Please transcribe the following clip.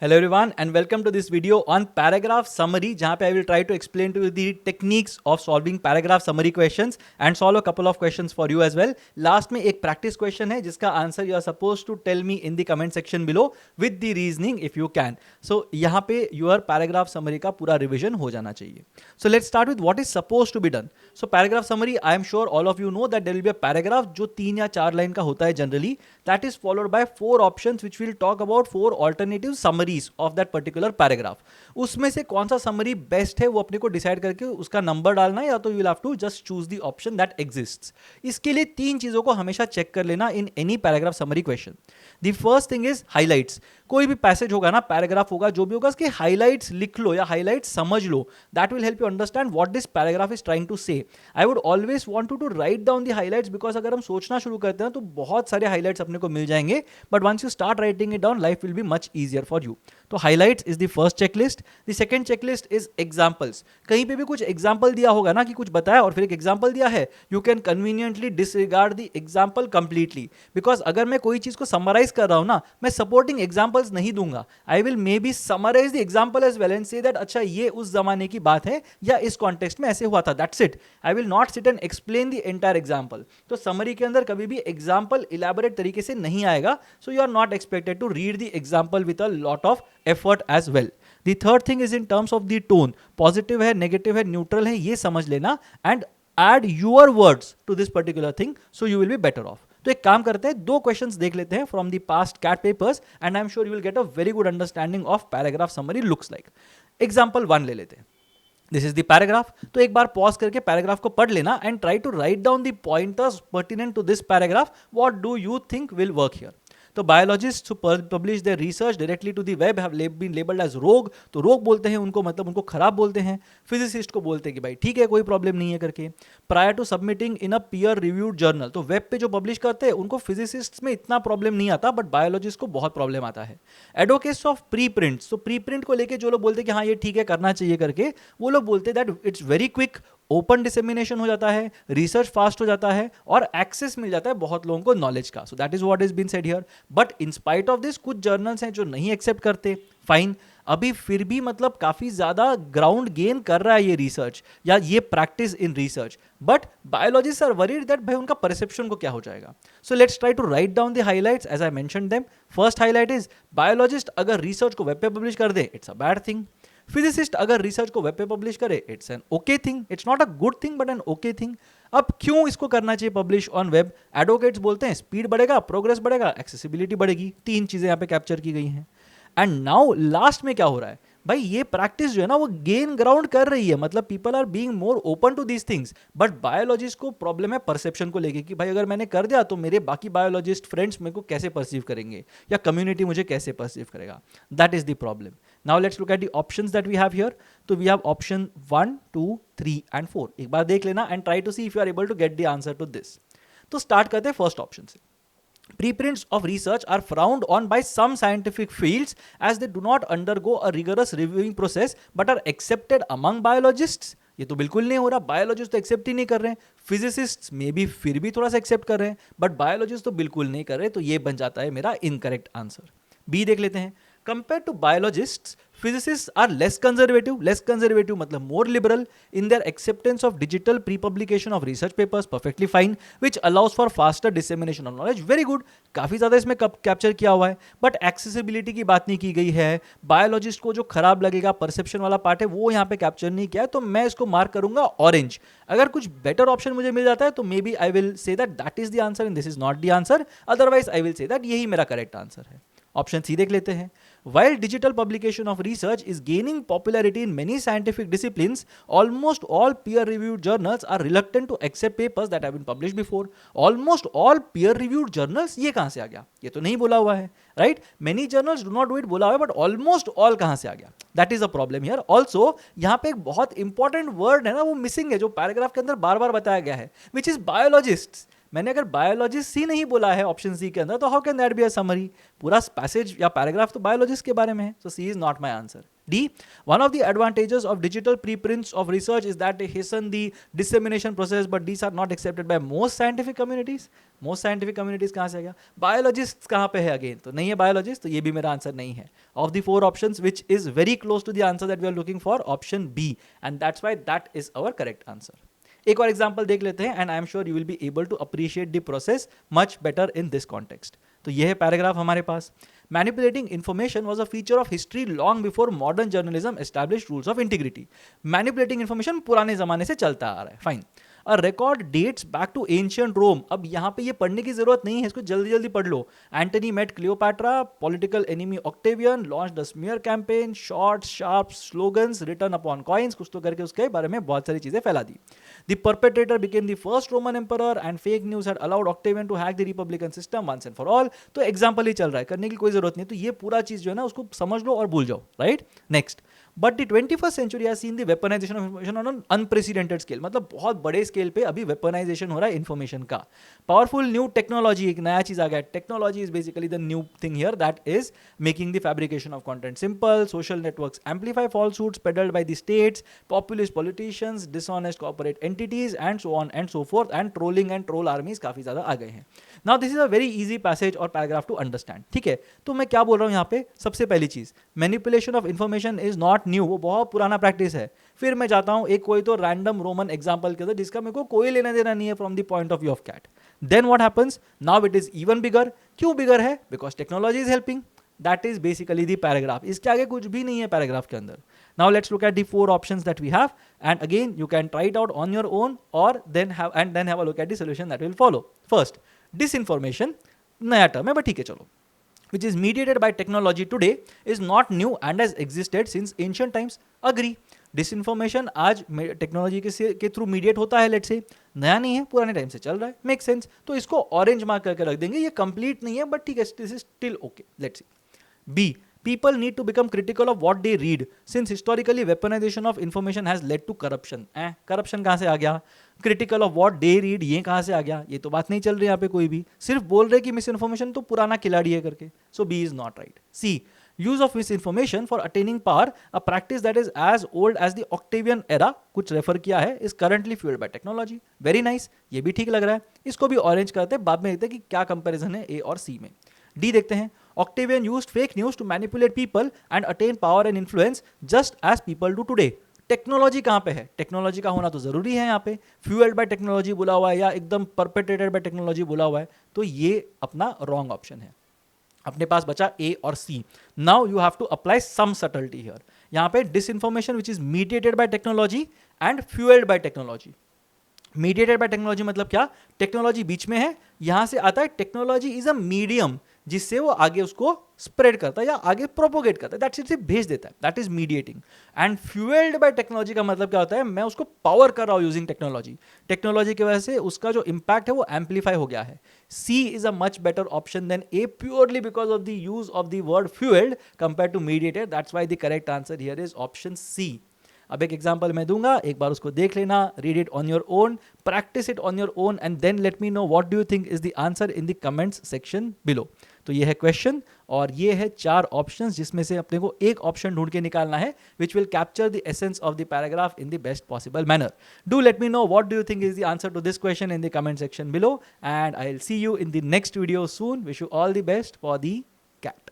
Hello everyone and welcome to this video on paragraph summary जहाँ पे I will try to explain to you the techniques of solving paragraph summary questions and solve a couple of questions for you as well. Last में एक practice question है जिसका answer you are supposed to tell me in the comment section below with the reasoning if you can. So यहाँ पे your paragraph summary का पूरा revision हो जाना चाहिए. So let's start with what is supposed to be done. So paragraph summary I am sure all of you know that there will be a paragraph जो 3 या 4 line का होता है generally that is followed by 4 options which will talk about 4 alternative summaries of that particular paragraph. उसमें से कौन सा summary best है वो अपने को डिसाइड करके उसका नंबर डालना है या तो you will have to just choose the option that exists. इसके लिए 3 चीजों को हमेशा चेक कर लेना in any paragraph summary question. The first thing is highlights. कोई भी पैसेज होगा ना, पैराग्राफ होगा, जो भी होगा, उसके हाइलाइट्स लिख लो या हाइलाइट्स समझ लो. That will help you understand what this paragraph is trying to say. I would always want to write down the highlights because अगर हम सोचना शुरू करते हैं तो बहुत सारे हाइलाइट्स अपने को मिल जाएंगे, but once you start writing it down life will be much easier for you. तो highlights is the first checklist. The second checklist is examples. कहीं पे भी कुछ एग्जांपल दिया होगा ना कि कुछ बताया और फिर एक एग्जांपल दिया है, you can conveniently disregard the example completely. Because अगर मैं कोई चीज को समराइज कर रहा हूं ना, मैं सपोर्टिंग एग्जांपल्स नहीं दूंगा. I will maybe summarise the example as well and say that अच्छा ये उस जमाने की बात है या इस कॉन्टेक्स्ट में ऐसे हुआ था. That's it. I will not sit and explain the entire example. तो समरी के अंदर कभी भी एग्जांपल इलैबोरेट तरीके से नहीं आएगा. So you are not expected to read the example with a lot of effort as well. The third thing is in terms of the tone. Positive है, नेगेटिव है, न्यूट्रल है, ये समझ लेना and add your words to this particular thing so you will be better off. तो एक काम करते हैं, 2 क्वेश्चंस देख लेते हैं from the past CAT papers and I am sure you will get a very good understanding of paragraph summary looks like. Example 1 ले लेते हैं. This is the paragraph. तो एक बार पॉज करके पैराग्राफ को पढ़ लेना and try to write down the pointers pertinent to this paragraph. What do you think will work here. तो biologists who publish their research directly to the web have been labeled as rogue. तो रोग बोलते हैं उनको, मतलब उनको खराब बोलते हैं. फिजिसिस्ट को बोलते हैं कि भाई ठीक है कोई प्रॉब्लम नहीं है करके. Prior to submitting in a peer reviewed journal. तो वेब पे जो पब्लिश करते हैं उनको फिजिसिस्ट्स में इतना प्रॉब्लम नहीं आता, बट बायोलॉजिस्ट को बहुत प्रॉब्लम आता है. Advocates of pre prints. तो प्री प्रिंट को लेके जो लोग बोलते हैं कि हाँ ये ठीक है करना चाहिए करके, वो लोग बोलते हैं that it's very quick, open dissemination हो जाता है, रिसर्च फास्ट हो जाता है और एक्सेस मिल जाता है बहुत लोगों को नॉलेज का. So that is what is been said here. But in spite of this कुछ जर्नल्स हैं जो नहीं एक्सेप्ट करते. फाइन, अभी फिर भी मतलब काफी ज्यादा ग्राउंड गेन कर रहा है ये रिसर्च या ये practice in research, but biologist are worried that भाई उनका परसेप्शन को क्या हो जाएगा. So let's try to write down the highlights as I mentioned them. First highlight is biologist अगर रिसर्च को वेब पे पब्लिश कर दे it's a bad thing. Physicist अगर रिसर्च को वेब पे पब्लिश करे it's an okay thing. It's not a good thing but an okay thing. अब क्यों इसको करना चाहिए पब्लिश ऑन वेब. एडवोकेट्स बोलते हैं स्पीड बढ़ेगा, प्रोग्रेस बढ़ेगा, एक्सेसिबिलिटी बढ़ेगी. 3 चीजें यहां पे कैप्चर की गई हैं. एंड नाउ लास्ट में क्या हो रहा है भाई, ये प्रैक्टिस जो है ना वो गेन ग्राउंड कर रही है, मतलब people are being more open to these things. But biologist को प्रॉब्लम है परसेप्शन को लेके कि भाई अगर मैंने कर दिया तो मेरे बाकी बायोलॉजिस्ट फ्रेंड्स मेरे को कैसे परसीव करेंगे या कम्युनिटी मुझे कैसे परसीव करेगा. That is the problem. Now let's look at the options that we have here. तो वी हैव ऑप्शन 1, 2, 3 एंड 4. एक बार देख लेना and try to see if you are able to get the answer to this. तो start करते हैं first option से. Preprints of research are frowned on by some scientific fields as they do not undergo a rigorous reviewing process but are accepted among biologists. ये तो बिल्कुल नहीं हो रहा. बायोलॉजिस्ट तो एक्सेप्ट ही नहीं कर रहे हैं. फिजिसिस्ट्स में भी फिर भी थोड़ा सा एक्सेप्ट कर रहे हैं, बट बायोलॉजिस्ट तो बिल्कुल नहीं कर रहे. तो ये बन जाता है मेरा इनकरेक्ट आंसर. बी देख लेते हैं. Compared to biologists, physicists are less conservative. Less conservative मतलब more liberal in their acceptance of digital pre-publication of research papers. Perfectly fine, which allows for faster dissemination of knowledge. Very good. काफी ज्यादा इसमें capture किया हुआ है, but accessibility की बात नहीं की गई है. बायोलॉजिस्ट को जो खराब लगेगा परसेप्शन वाला पार्ट है वो यहाँ पे कैप्चर नहीं किया है, तो मैं इसको मार्क करूंगा ऑरेंज. अगर कुछ बेटर ऑप्शन मुझे मिल जाता है तो maybe I will say that is the answer and this is not the answer. Otherwise I will say that यही मेरा करेक्ट आंसर है. ऑप्शन सी देख लेते हैं. While digital publication of research is gaining popularity in many scientific disciplines, almost all peer-reviewed journals are reluctant to accept papers that have been published before. Almost all peer-reviewed journals, ये कहाँ से आ गया? ये तो नहीं बोला हुआ है, right? Many journals do not do it बोला हुआ है, but almost all कहाँ से आ गया? That is a problem here. Also, यहाँ पे एक बहुत important word है ना, वो missing है जो पैराग्राफ के अंदर बार-बार बताया गया है, which is biologists. मैंने अगर बायोलॉजिस्ट ही नहीं बोला है ऑप्शन सी के अंदर तो how can that be a summary. पूरा पैसेज या पैराग्राफ तो बायोलॉजिस्ट के बारे में है. So C is not my answer. D. One of the advantages of digital preprints of research is that they hasten the dissemination process, but these are not accepted by most scientific communities. Most scientific communities कहाँ से आ गया? Biologists कहाँ पे है again? तो नहीं है biologist, तो ये भी मेरा आंसर नहीं है. Of the 4 options, which is very close to the answer that we are looking for, option B, and that's why that is our correct answer. एक और एग्जाम्पल देख लेते हैं, and I am sure you will be able to appreciate the process much better in this context. तो ये है paragraph हमारे पास. Manipulating information was a feature of history long before modern journalism establish rules of integrity. Manipulating information पुराने जमाने से चलता आ रहा है, fine. A record dates back to ancient Rome. अब यहाँ पे ये पढ़ने की जरूरत नहीं है, इसको जल्दी जल्दी पढ़ लो. Antony met Cleopatra, political enemy Octavian, launch the smear campaign, short sharp slogans written upon coins, कुछ तो करके उसके बारे में बहुत सारी चीजें फैला दी. The perpetrator became the first Roman emperor and fake news had allowed Octavian to hack the republican system once and for all. तो एग्जाम्पल ही चल रहा है, करने की कोई जरूरत नहीं. तो ये पूरा चीज जो है ना उसको समझ लो और भूल जाओ, right. Next. But the 21st century has seen the weaponization of information on an unprecedented scale. मतलब बहुत बड़े स्केल पे अभी वेपनाइजेशन हो रहा है इन्फॉर्मेशन का. पावरफुल न्यू टेक्नोलॉजी, एक नया चीज आ गया. Technology is basically the new thing here that is making the fabrication of content simple. Social networks amplify falsehoods peddled by the states, populist politicians, dishonest corporate entities and so on and so forth. And trolling and troll armies काफी ज्यादा आ गए हैं. Now this is a very easy passage और paragraph to understand, ठीक है. तो मैं क्या बोल रहा हूं यहाँ पे, सबसे पहली चीज, manipulation of information is not new, वो बहुत पुराना प्रैक्टिस है. फिर मैं जाता हूं एक कोई तो रैंडम रोमन एग्जांपल के अंदर जिसका मेरे को कोई लेना देना नहीं है from the point of view of CAT. Then what happens, now it is even bigger. क्यों बिगर है? Because technology is helping. That is basically the paragraph. इसके आगे कुछ भी नहीं है पैराग्राफ के अंदर. Now let's look at the 4 options that we have, and again you can try it out on your own or then have a look at the solution that will follow. First, disinformation, नया term है but ठीक है चलो, which is mediated by technology today is not new and has existed since ancient times. Agree. Disinformation आज technology के through mediate होता है, let's say नया नहीं है, पुराने टाइम से चल रहा है, मेक सेंस. तो इसको ऑरेंज मार्क करके रख देंगे. ये कंप्लीट नहीं है बट ठीक है, this is still okay. Let's see. B. People need to become critical of what they read, since historically weaponization of information has led to corruption. Corruption कहाँ से आ गया? Critical of what they read, ये कहाँ से आ गया? ये तो बात नहीं चल रही यहाँ पे कोई भी, सिर्फ बोल रहे कि misinformation तो पुराना खिलाड़ी है करके. So B is not right. C. Use of misinformation for attaining power, a practice that is as old as the Octavian era, कुछ रेफर किया है, is currently fueled by technology. Very nice. ये भी ठीक लग रहा है. इसको भी ऑरेंज करते हैं, बाद में देखते हैं कि क्या कंपैरिजन है A और C में. D देखते हैं. Octavian used fake news to manipulate people and attain power and influence just as people do today. Technology कहाँ पे है? टेक्नोलॉजी का होना तो जरूरी है यहाँ पे. फ्यूएल्ड बाय टेक्नोलॉजी बोला हुआ है या एकदम परपेट्रेटेड बाय टेक्नोलॉजी बोला हुआ है, तो ये अपना रॉन्ग ऑप्शन है. अपने पास बचा A और C. Now you have to apply some subtlety here. यहाँ पे disinformation which is mediated by technology and fueled by technology. Mediated by technology मतलब क्या? टेक्नोलॉजी बीच में है, यहां से आता है. टेक्नोलॉजी इज अ मीडियम जिससे वो आगे उसको स्प्रेड करता है या आगे प्रोपोगेट करता है, दैट इज भेज देता है. That is mediating. And fueled by technology का मतलब क्या होता है? मैं उसको पावर कर रहा हूं यूजिंग टेक्नोलॉजी. टेक्नोलॉजी की वजह से उसका जो इंपैक्ट है वो एम्पलीफाई हो गया है. C is a much better option than A purely because of the use of the word fueled compare to mediated. That's why the correct answer here is option C. अब एक example मैं दूंगा, एक बार उसको देख लेना, read it on your own, practice it on your own and then let me know what do you think is the answer in the comments section below. तो ये है क्वेश्चन और ये है 4 ऑप्शंस जिसमें से अपने को एक ऑप्शन ढूंढ के निकालना है which will capture the essence of the paragraph in the best possible manner. Do let me know what do you think is the answer to this question in the comment section below and I will see you in the next video soon. Wish you all the best for the cat.